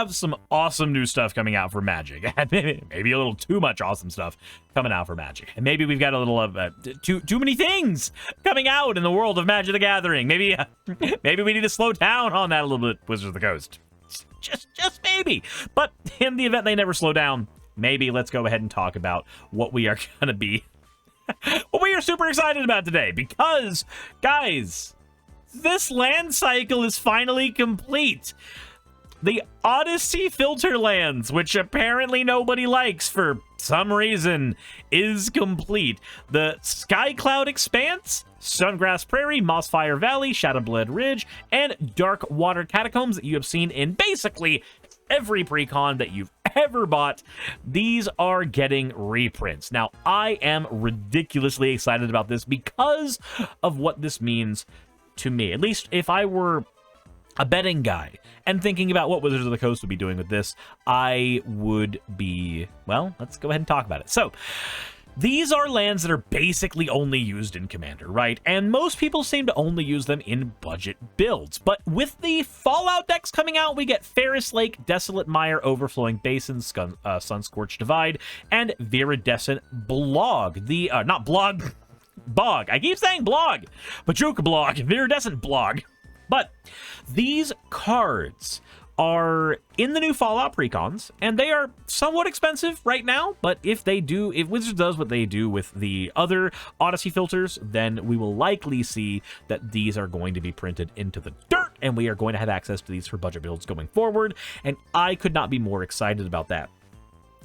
have some awesome new stuff coming out for Magic. Maybe a little too much awesome stuff coming out for Magic. And maybe we've got a little of too many things coming out in the world of Magic the Gathering. Maybe we need to slow down on that a little bit, Wizards of the Coast. Just maybe. But in the event they never slow down, maybe let's go ahead and talk about what we are going to be, what we are super excited about today. Because, guys, this land cycle is finally complete. The Odyssey filter lands, which apparently nobody likes for some reason, is complete. The Sky Cloud Expanse, Sungrass Prairie, Mossfire Valley, Shadowblade Ridge, and Dark Water Catacombs that you have seen in basically every precon that you've ever bought, these are getting reprints. Now, I am ridiculously excited about this because of what this means to me. At least if I were a betting guy and thinking about what Wizards of the Coast would be doing with this, I would be, well, let's go ahead and talk about it. So, these are lands that are basically only used in Commander, right? And most people seem to only use them in budget builds. But with the Fallout decks coming out, we get Ferris Lake, Desolate Mire, Overflowing Basin, Sunscorched Divide, and Viridescent Blog. Bog. I keep saying blog. Pachuca Blog, Viridescent Blog. But these cards are in the new Fallout precons, and they are somewhat expensive right now, but if Wizards does what they do with the other Odyssey filters, then we will likely see that these are going to be printed into the dirt, and we are going to have access to these for budget builds going forward, and I could not be more excited about that.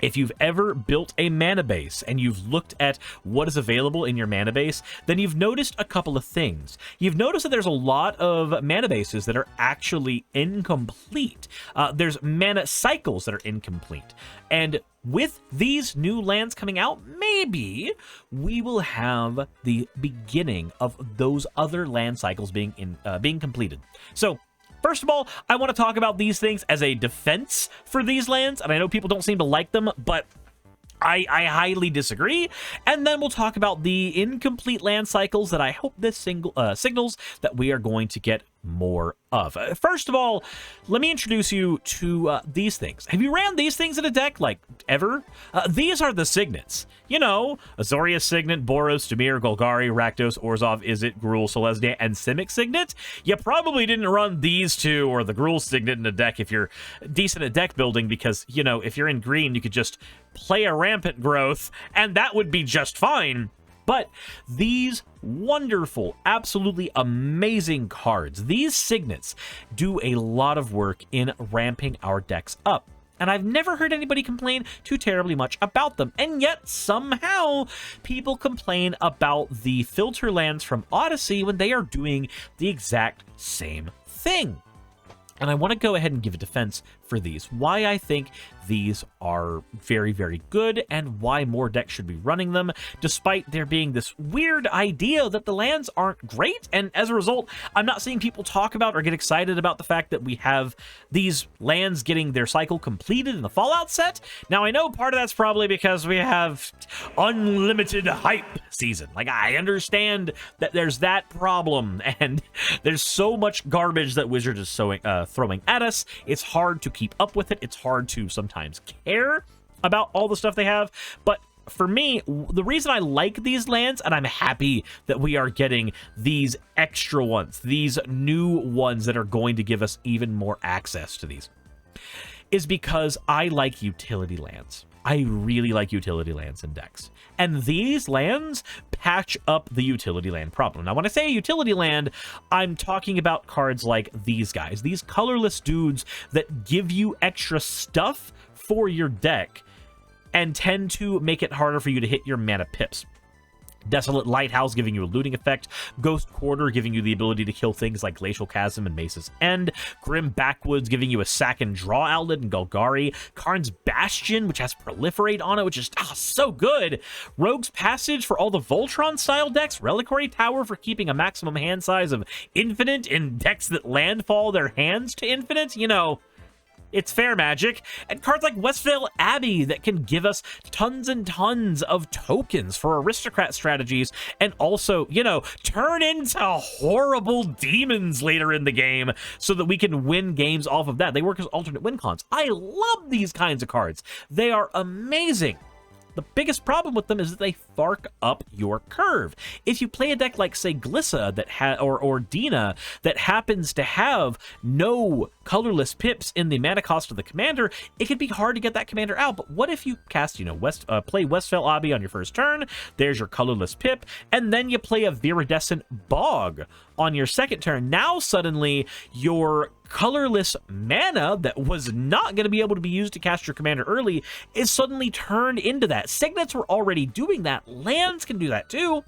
If you've ever built a mana base and you've looked at what is available in your mana base, then you've noticed a couple of things. You've noticed that there's a lot of mana bases that are actually incomplete. There's mana cycles that are incomplete. And with these new lands coming out, maybe we will have the beginning of those other land cycles being completed. So, first of all, I want to talk about these things as a defense for these lands, and I know people don't seem to like them, but I highly disagree. And then we'll talk about the incomplete land cycles that I hope this signals that we are going to get more of. First of all, let me introduce you to these things. Have you ran these things in a deck, like, ever? These are the signets. You know, Azorius Signet, Boros, Dimir, Golgari, Rakdos, Orzhov, Izzet, Gruul, Selesnya, and Simic Signet. You probably didn't run these two or the Gruul Signet in a deck if you're decent at deck building, because, you know, if you're in green, you could just play a Rampant Growth, and that would be just fine. But these wonderful, absolutely amazing cards, these signets, do a lot of work in ramping our decks up. And I've never heard anybody complain too terribly much about them. And yet, somehow, people complain about the filter lands from Odyssey when they are doing the exact same thing. And I want to go ahead and give a defense for these, why I think these are very, very good, and why more decks should be running them, despite there being this weird idea that the lands aren't great. And as a result, I'm not seeing people talk about or get excited about the fact that we have these lands getting their cycle completed in the Fallout set. Now, I know part of that's probably because we have unlimited hype season. Like, I understand that there's that problem, and there's so much garbage that Wizards is throwing at us. It's hard to keep up with it. It's hard to sometimes care about all the stuff they have. But for me, the reason I like these lands, and I'm happy that we are getting these extra ones, these new ones that are going to give us even more access to these, is because I like utility lands. I really like utility lands in decks. And these lands patch up the utility land problem. Now, when I say utility land, I'm talking about cards like these guys. These colorless dudes that give you extra stuff for your deck and tend to make it harder for you to hit your mana pips. Desolate Lighthouse giving you a looting effect, Ghost Quarter giving you the ability to kill things like Glacial Chasm and Mace's End, Grim Backwoods giving you a sack and draw outlet in Golgari, Karn's Bastion, which has Proliferate on it, which is so good, Rogue's Passage for all the Voltron style decks, Reliquary Tower for keeping a maximum hand size of infinite in decks that landfall their hands to infinite. You know, It's fair, Magic. And cards like Westvale Abbey that can give us tons and tons of tokens for aristocrat strategies, and also, you know, turn into horrible demons later in the game so that we can win games off of that. They work as alternate win cons. I love these kinds of cards. They are amazing. The biggest problem with them is that they fark up your curve. If you play a deck like, say, Glissa that or Dina that happens to have no colorless pips in the mana cost of the commander, it can be hard to get that commander out. But what if you cast, you know, play Westvale Abbey on your first turn, there's your colorless pip, and then you play a Viridescent Bog on your second turn. Now suddenly your colorless mana that was not going to be able to be used to cast your commander early is suddenly turned into that. Signets were already doing that. Lands can do that too.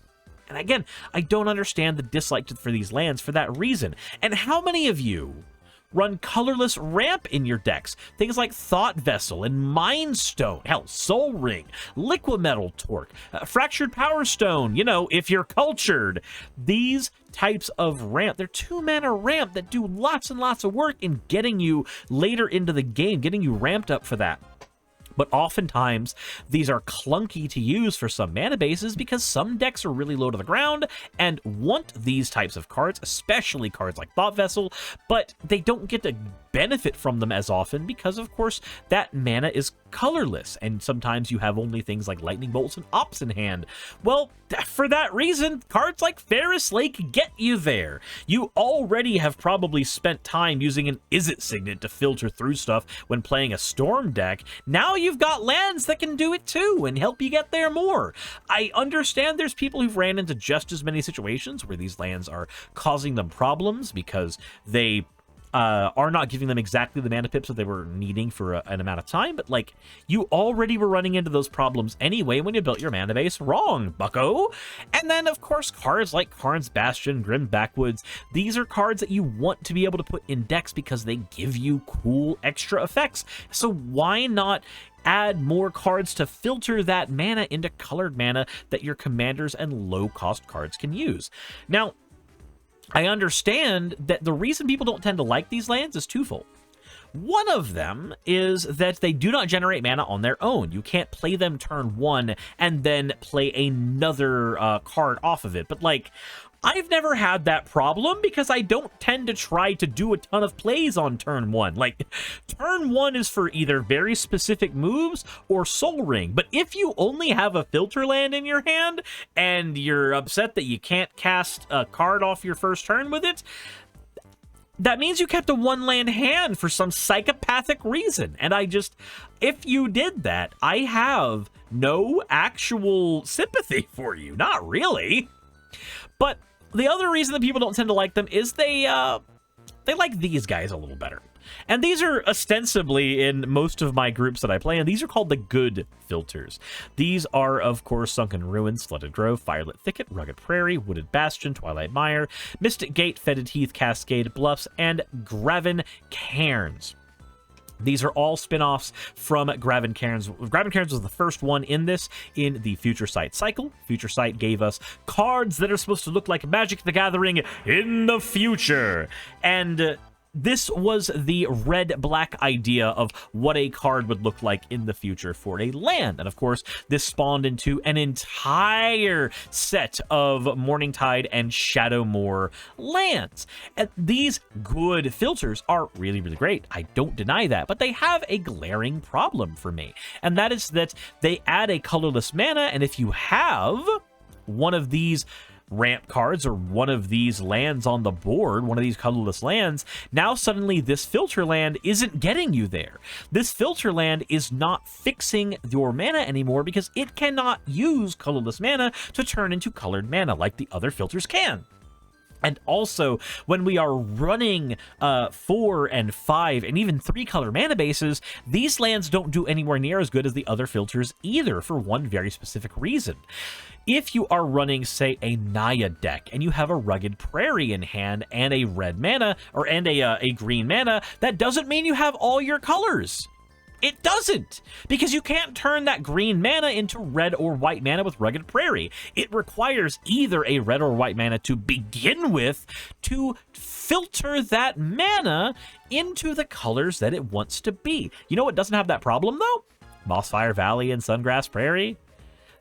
And again, I don't understand the dislike for these lands for that reason. And how many of you run colorless ramp in your decks? Things like Thought Vessel and Mind Stone, hell, Soul Ring, Liquimetal Torque, Fractured Power Stone, you know, if you're cultured. These types of ramp, they're 2-mana ramp that do lots and lots of work in getting you later into the game, getting you ramped up for that. But oftentimes, these are clunky to use for some mana bases because some decks are really low to the ground and want these types of cards, especially cards like Thought Vessel, but they don't get to benefit from them as often because, of course, that mana is colorless, and sometimes you have only things like Lightning Bolts and Ops in hand. Well, for that reason, cards like Ferris Lake get you there. You already have probably spent time using an Izzet Signet to filter through stuff when playing a Storm deck. Now you've got lands that can do it too and help you get there more. I understand there's people who've ran into just as many situations where these lands are causing them problems because they are not giving them exactly the mana pips that they were needing for an amount of time, but like, you already were running into those problems anyway when you built your mana base wrong, bucko. And then, of course, cards like Karn's Bastion, Grim Backwoods, these are cards that you want to be able to put in decks because they give you cool extra effects. So why not add more cards to filter that mana into colored mana that your commanders and low-cost cards can use? Now, I understand that the reason people don't tend to like these lands is twofold. One of them is that they do not generate mana on their own. You can't play them turn one and then play another card off of it. But like, I've never had that problem because I don't tend to try to do a ton of plays on turn one. Like, turn one is for either very specific moves or Soul Ring. But if you only have a filter land in your hand and you're upset that you can't cast a card off your first turn with it, that means you kept a one-land hand for some psychopathic reason. And if you did that, I have no actual sympathy for you. Not really. But the other reason that people don't tend to like them is they like these guys a little better. And these are ostensibly in most of my groups that I play in. These are called the good filters. These are, of course, Sunken Ruins, Flooded Grove, Firelit Thicket, Rugged Prairie, Wooded Bastion, Twilight Mire, Mystic Gate, Fetid Heath, Cascade Bluffs, and Graven Cairns. These are all spin-offs from Graven Cairns. Graven Cairns was the first one in the Future Sight cycle. Future Sight gave us cards that are supposed to look like Magic the Gathering in the future. And this was the red-black idea of what a card would look like in the future for a land. And of course, this spawned into an entire set of Morningtide and Shadowmoor lands. And these good filters are really, really great. I don't deny that, but they have a glaring problem for me. And that is that they add a colorless mana, and if you have one of these ramp cards or one of these lands on the board, one of these colorless lands, now suddenly this filter land isn't getting you there. This filter land is not fixing your mana anymore because it cannot use colorless mana to turn into colored mana like the other filters can. And also, when we are running 4 and 5 and even 3 color mana bases, these lands don't do anywhere near as good as the other filters either, for one very specific reason. If you are running, say, a Naya deck and you have a Rugged Prairie in hand and a red mana, or a green mana, that doesn't mean you have all your colors. It doesn't, because you can't turn that green mana into red or white mana with Rugged Prairie. It requires either a red or white mana to begin with to filter that mana into the colors that it wants to be. You know what doesn't have that problem, though? Mossfire Valley and Sungrass Prairie.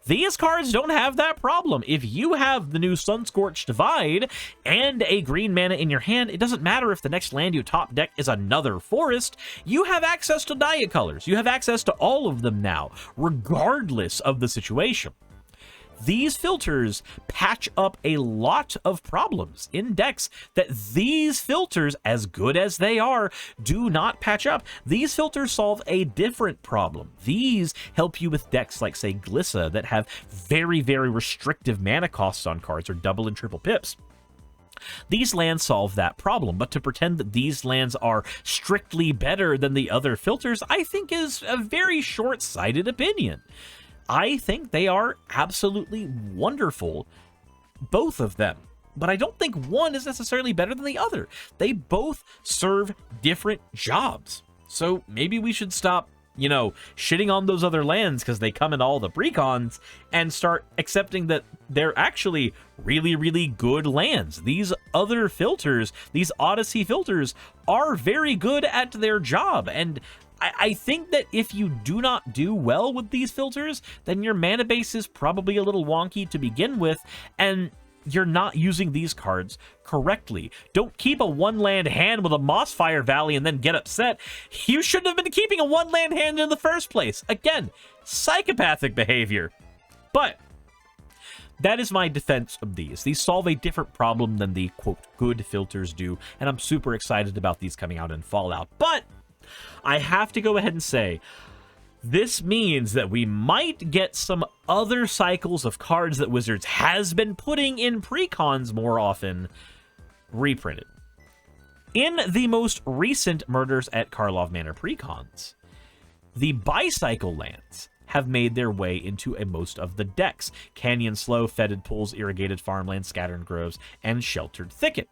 These cards don't have that problem. If you have the new Sunscorched Divide and a green mana in your hand, it doesn't matter if the next land you top deck is another forest. You have access to Dia colors. You have access to all of them now, regardless of the situation. These filters patch up a lot of problems in decks that these filters, as good as they are, do not patch up. These filters solve a different problem. These help you with decks like, say, Glissa, that have very, very restrictive mana costs on cards, or double and triple pips. These lands solve that problem, but to pretend that these lands are strictly better than the other filters, I think is a very short-sighted opinion. I think they are absolutely wonderful, both of them. But I don't think one is necessarily better than the other. They both serve different jobs. So maybe we should stop, shitting on those other lands because they come in all the precons and start accepting that they're actually really, really good lands. These other filters, these Odyssey filters, are very good at their job. And I think that if you do not do well with these filters, then your mana base is probably a little wonky to begin with, and you're not using these cards correctly. Don't keep a one-land hand with a Mossfire Valley and then get upset. You shouldn't have been keeping a one-land hand in the first place. Again, psychopathic behavior. But that is my defense of these. These solve a different problem than the, quote, good filters do, and I'm super excited about these coming out in Fallout. But I have to go ahead and say, this means that we might get some other cycles of cards that Wizards has been putting in precons more often reprinted. In the most recent Murders at Karlov Manor precons, the bicycle lands have made their way into most of the decks. Canyon Slough, Fetid Pools, Irrigated Farmland, Scattered Groves, and Sheltered Thicket.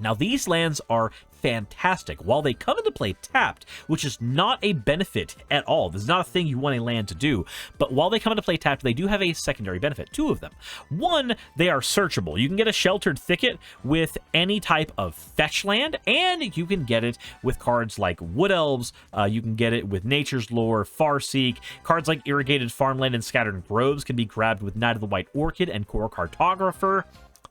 Now, these lands are fantastic. While they come into play tapped, which is not a benefit at all, this is not a thing you want a land to do, but while they come into play tapped, they do have a secondary benefit, two of them. One, they are searchable. You can get a Sheltered Thicket with any type of fetch land, and you can get it with cards like Wood Elves, you can get it with Nature's Lore, Farseek, cards like Irrigated Farmland and Scattered Groves can be grabbed with Knight of the White Orchid and Core Cartographer.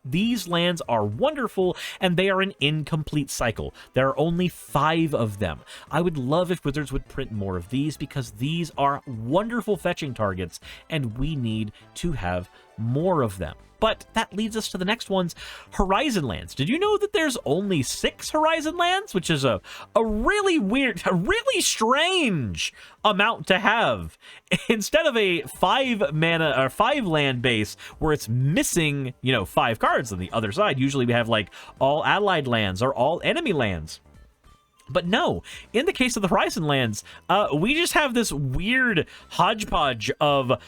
These lands are wonderful, and they are an incomplete cycle. There are only 5 of them. I would love if Wizards would print more of these, because these are wonderful fetching targets, and we need to have more of them. But that leads us to the next ones, Horizon Lands. Did you know that there's only 6 Horizon Lands? Which is a really weird, a really strange amount to have. Instead of a 5 mana or 5 land base where it's missing, 5 cards on the other side. Usually we have like all allied lands or all enemy lands. But no, in the case of the Horizon Lands, we just have this weird hodgepodge of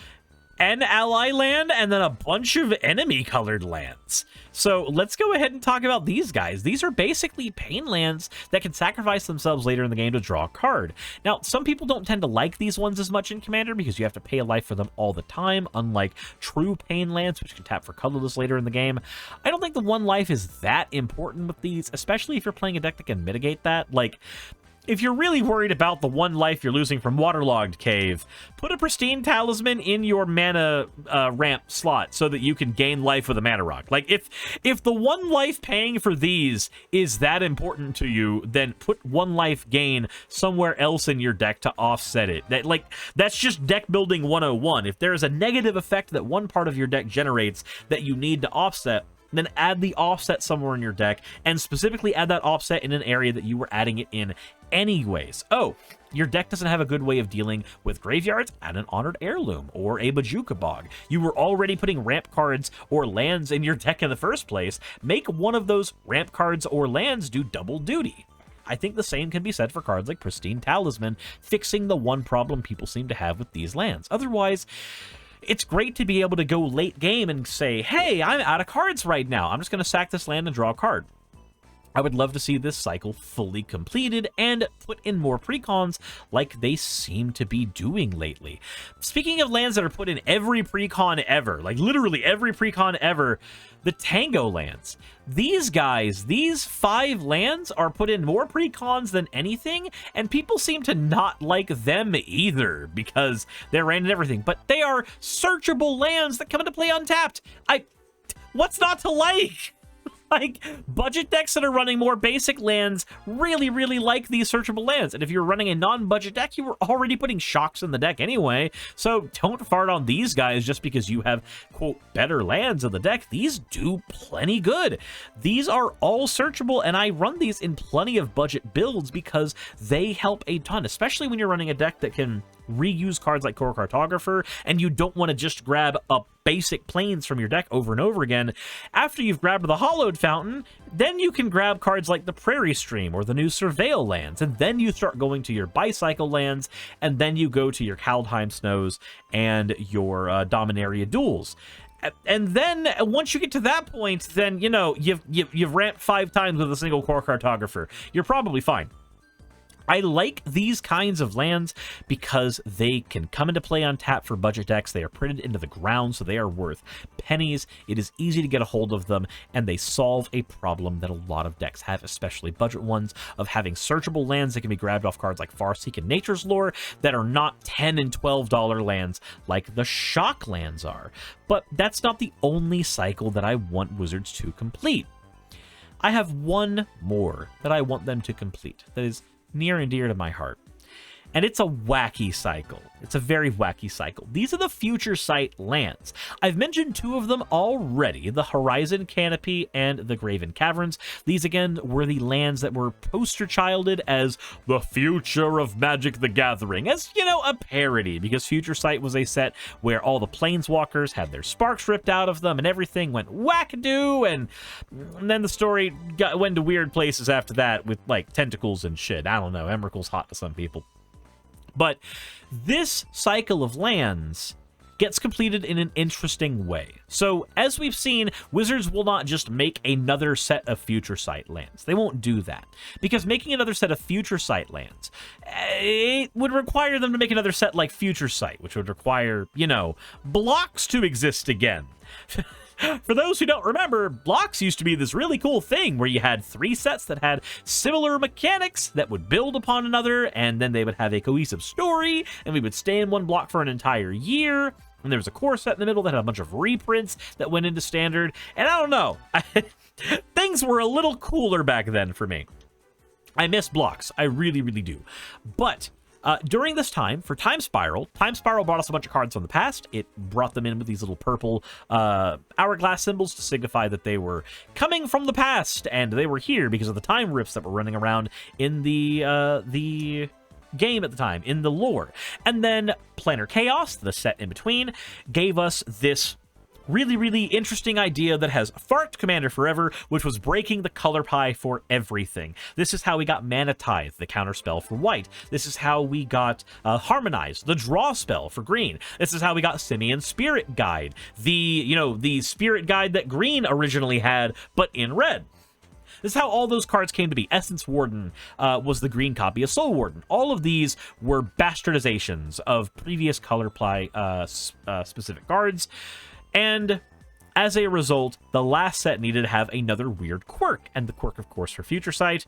an ally land and then a bunch of enemy colored lands. So let's go ahead and talk about these guys. These are basically pain lands that can sacrifice themselves later in the game to draw a card. Now, some people don't tend to like these ones as much in Commander because you have to pay a life for them all the time, unlike true pain lands, which can tap for colorless later in the game. I don't think the 1 life is that important with these, especially if you're playing a deck that can mitigate that. Like, if you're really worried about the 1 life you're losing from Waterlogged Cave, put a Pristine Talisman in your mana ramp slot so that you can gain life with a Mana Rock. Like, if the 1 life paying for these is that important to you, then put 1 life gain somewhere else in your deck to offset it. That's just deck building 101. If there is a negative effect that one part of your deck generates that you need to offset, then add the offset somewhere in your deck, and specifically add that offset in an area that you were adding it in anyways. Oh, your deck doesn't have a good way of dealing with graveyards? Add an Honored Heirloom or a Bajuka Bog. You were already putting ramp cards or lands in your deck in the first place. Make one of those ramp cards or lands do double duty. I think the same can be said for cards like Pristine Talisman, fixing the one problem people seem to have with these lands. Otherwise, it's great to be able to go late game and say, hey, I'm out of cards right now. I'm just going to sack this land and draw a card. I would love to see this cycle fully completed and put in more precons like they seem to be doing lately. Speaking of lands that are put in every precon ever, like literally every precon ever, the Tango lands. These guys, these 5 lands are put in more precons than anything, and people seem to not like them either because they're ran in everything. But they are searchable lands that come into play untapped. What's not to like? Like, budget decks that are running more basic lands really, really like these searchable lands. And if you're running a non-budget deck, you were already putting shocks in the deck anyway. So don't fart on these guys just because you have, quote, better lands in the deck. These do plenty good. These are all searchable, and I run these in plenty of budget builds because they help a ton, especially when you're running a deck that can reuse cards like Core Cartographer, and you don't want to just grab up basic planes from your deck over and over again. After you've grabbed the Hollowed Fountain, then you can grab cards like the Prairie Stream or the new Surveil lands, and then you start going to your Bicycle lands, and then you go to your Kaldheim Snows and your Dominaria Duels. And then once you get to that point, then, you know, you've ramped 5 times with a single Core Cartographer. You're probably fine. I like these kinds of lands because they can come into play on tap for budget decks. They are printed into the ground, so they are worth pennies. It is easy to get a hold of them, and they solve a problem that a lot of decks have, especially budget ones, of having searchable lands that can be grabbed off cards like Farseek and Nature's Lore that are not $10 and $12 lands like the Shock lands are. But that's not the only cycle that I want Wizards to complete. I have one more that I want them to complete that is near and dear to my heart. And it's a wacky cycle. It's a very wacky cycle. These are the Future Sight lands. I've mentioned 2 of them already, the Horizon Canopy and the Graven Caverns. These, again, were the lands that were poster-childed as the future of Magic the Gathering, as, you know, a parody, because Future Sight was a set where all the Planeswalkers had their sparks ripped out of them, and everything went wackadoo, and then the story went to weird places after that with, like, tentacles and shit. I don't know, Emrakul's hot to some people. But this cycle of lands gets completed in an interesting way. So, as we've seen, Wizards will not just make another set of Future Sight lands. They won't do that. Because making another set of Future Sight lands, it would require them to make another set like Future Sight, which would require, you know, blocks to exist again. For those who don't remember, blocks used to be this really cool thing where you had 3 sets that had similar mechanics that would build upon another, and then they would have a cohesive story, and we would stay in one block for an entire year. And there was a core set in the middle that had a bunch of reprints that went into standard. And I don't know, things were a little cooler back then for me. I miss blocks. I really, really do. But during this time, for Time Spiral brought us a bunch of cards from the past. It brought them in with these little purple hourglass symbols to signify that they were coming from the past, and they were here because of the time rifts that were running around in the game at the time, in the lore. And then Planar Chaos, the set in between, gave us this really, really interesting idea that has Fart Commander Forever, which was breaking the color pie for everything. This is how we got Mana Tithe, the counterspell for white. This is how we got Harmonize, the draw spell for green. This is how we got Simian Spirit Guide, the spirit guide that green originally had, but in red. This is how all those cards came to be. Essence Warden was the green copy of Soul Warden. All of these were bastardizations of previous color pie specific cards. And as a result, the last set needed to have another weird quirk. And the quirk, of course, for Future Sight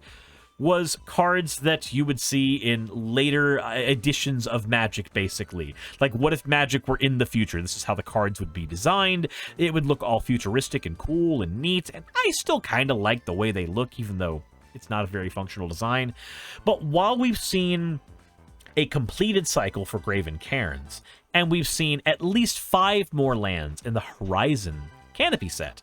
was cards that you would see in later editions of Magic, basically. Like, what if Magic were in the future? This is how the cards would be designed. It would look all futuristic and cool and neat. And I still kind of like the way they look, even though it's not a very functional design. But while we've seen a completed cycle for Graven Cairns, and we've seen at least 5 more lands in the Horizon Canopy set,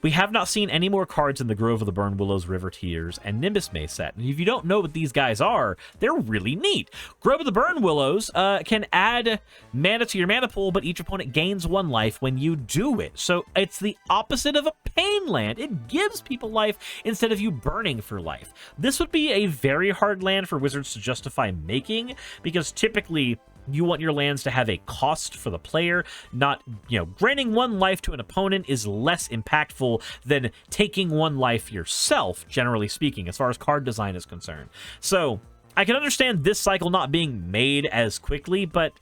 we have not seen any more cards in the Grove of the Burn Willows, River Tears, and Nimbus Maze set. And if you don't know what these guys are, they're really neat. Grove of the Burn Willows can add mana to your mana pool, but each opponent gains 1 life when you do it. So it's the opposite of a pain land. It gives people life instead of you burning for life. This would be a very hard land for Wizards to justify making, because typically You want your lands to have a cost for the player, not, granting 1 life to an opponent is less impactful than taking 1 life yourself, generally speaking, as far as card design is concerned. So I can understand this cycle not being made as quickly, but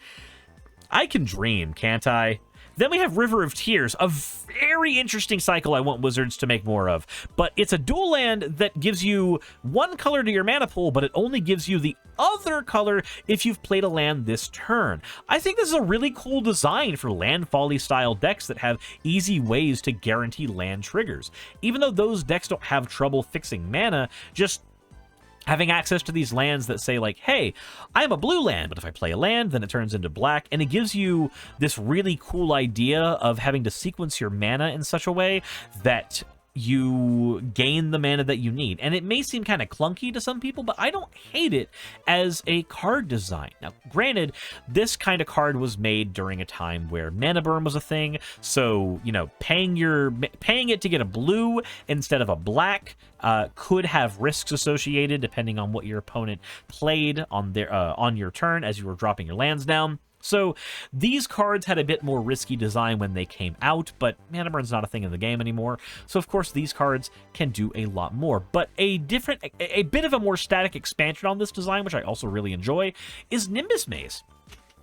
I can dream, can't I? Then we have River of Tears, a very interesting cycle I want Wizards to make more of. But it's a dual land that gives you 1 color to your mana pool, but it only gives you the other color if you've played a land this turn. I think this is a really cool design for landfall-y style decks that have easy ways to guarantee land triggers. Even though those decks don't have trouble fixing mana, just having access to these lands that say, like, hey, I'm a blue land, but if I play a land, then it turns into black, and it gives you this really cool idea of having to sequence your mana in such a way that you gain the mana that you need. And it may seem kind of clunky to some people, but I don't hate it as a card design. Now, granted, this kind of card was made during a time where mana burn was a thing, so, paying it to get a blue instead of a black could have risks associated depending on what your opponent played on your turn as you were dropping your lands down. So these cards had a bit more risky design when they came out, but mana burn's not a thing in the game anymore. So of course these cards can do a lot more. But a bit of a more static expansion on this design, which I also really enjoy, is Nimbus Maze.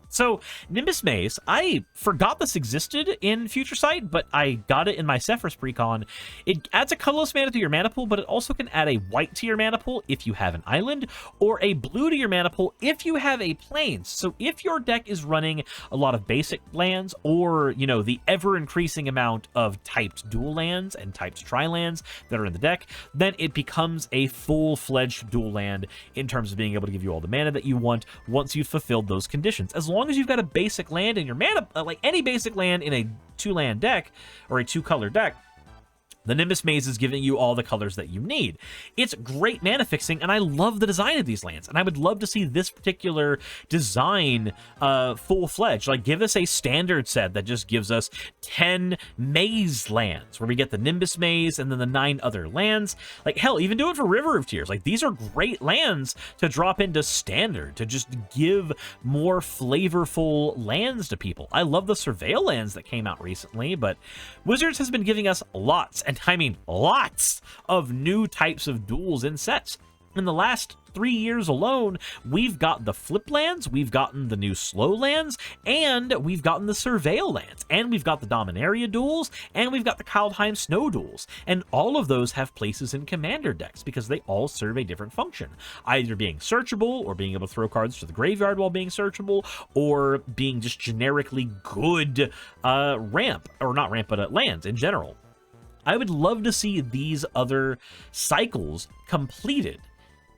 So, Nimbus Maze, I forgot this existed in Future Sight, but I got it in my Sephiroth precon. It adds a colorless mana to your mana pool, but it also can add a white to your mana pool if you have an island, or a blue to your mana pool if you have a plains. So if your deck is running a lot of basic lands, or, the ever-increasing amount of typed dual lands and typed tri-lands that are in the deck, then it becomes a full-fledged dual land in terms of being able to give you all the mana that you want once you've fulfilled those conditions. As long as you've got a basic land in your mana, like any basic land in a 2-land deck or a 2-color deck, the Nimbus Maze is giving you all the colors that you need. It's great mana fixing, and I love the design of these lands, and I would love to see this particular design full-fledged. Like, give us a standard set that just gives us 10 maze lands, where we get the Nimbus Maze and then the 9 other lands. Like, hell, even do it for River of Tears. Like, these are great lands to drop into standard, to just give more flavorful lands to people. I love the Surveil lands that came out recently, but Wizards has been giving us lots, and I mean lots, of new types of duels in sets. In the last 3 years alone, we've got the flip lands, we've gotten the new slow lands, and we've gotten the Surveil lands, and we've got the Dominaria duels, and we've got the Kaldheim Snow duels. And all of those have places in commander decks because they all serve a different function, either being searchable, or being able to throw cards to the graveyard while being searchable, or being just generically good ramp, or not ramp, but lands in general. I would love to see these other cycles completed,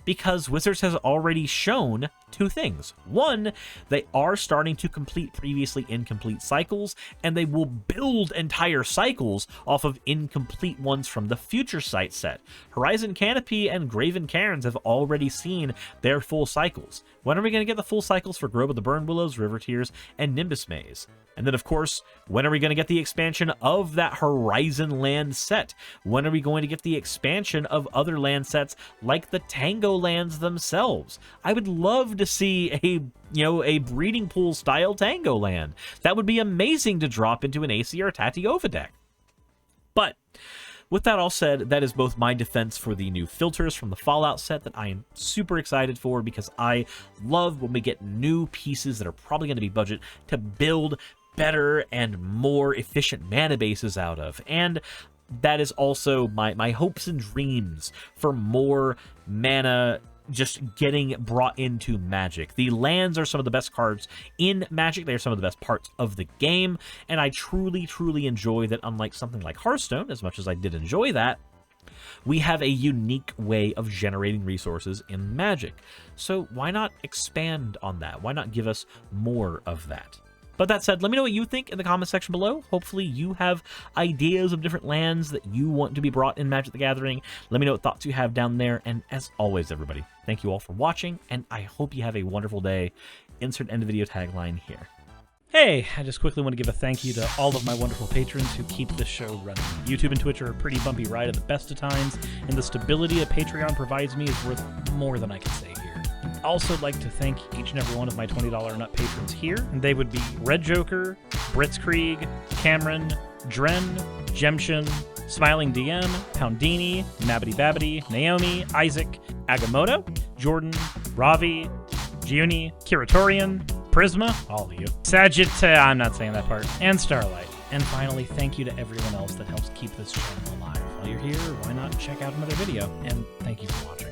because Wizards has already shown 2 things. One, they are starting to complete previously incomplete cycles, and they will build entire cycles off of incomplete ones from the Future Sight set. Horizon Canopy and Graven Cairns have already seen their full cycles. When are we going to get the full cycles for Grove of the Burn Willows, River Tears, and Nimbus Maze? And then, of course, when are we going to get the expansion of that Horizon land set? When are we going to get the expansion of other land sets like the Tango lands themselves? I would love to see a breeding pool style Tango land. That would be amazing to drop into an AC or Tatiova deck. But with that all said, that is both my defense for the new filters from the Fallout set that I am super excited for, because I love when we get new pieces that are probably going to be budget to build better and more efficient mana bases out of. And that is also my hopes and dreams for more mana just getting brought into Magic. The lands are some of the best cards in Magic. They are some of the best parts of the game, and I truly, truly enjoy that. Unlike something like Hearthstone, as much as I did enjoy that, we have a unique way of generating resources in Magic. So why not expand on that? Why not give us more of that? But that said, let me know what you think in the comment section below. Hopefully you have ideas of different lands that you want to be brought in Magic the Gathering. Let me know what thoughts you have down there. And as always, everybody, thank you all for watching, and I hope you have a wonderful day. Insert end of video tagline here. Hey, I just quickly want to give a thank you to all of my wonderful patrons who keep this show running. YouTube and Twitch are a pretty bumpy ride at the best of times, and the stability that Patreon provides me is worth more than I can say here. also like to thank each and every one of my $20 and up patrons here. And they would be Red Joker, Britzkrieg, Cameron, Dren, Jemshin, Smiling DM, Poundini, Nabbity Babbity, Naomi, Isaac, Agamotto, Jordan, Ravi, Giuni, Kiratorian, Prisma, all of you, Sagitt, I'm not saying that part, and Starlight. And finally, thank you to everyone else that helps keep this channel alive. While you're here, why not check out another video? And thank you for watching.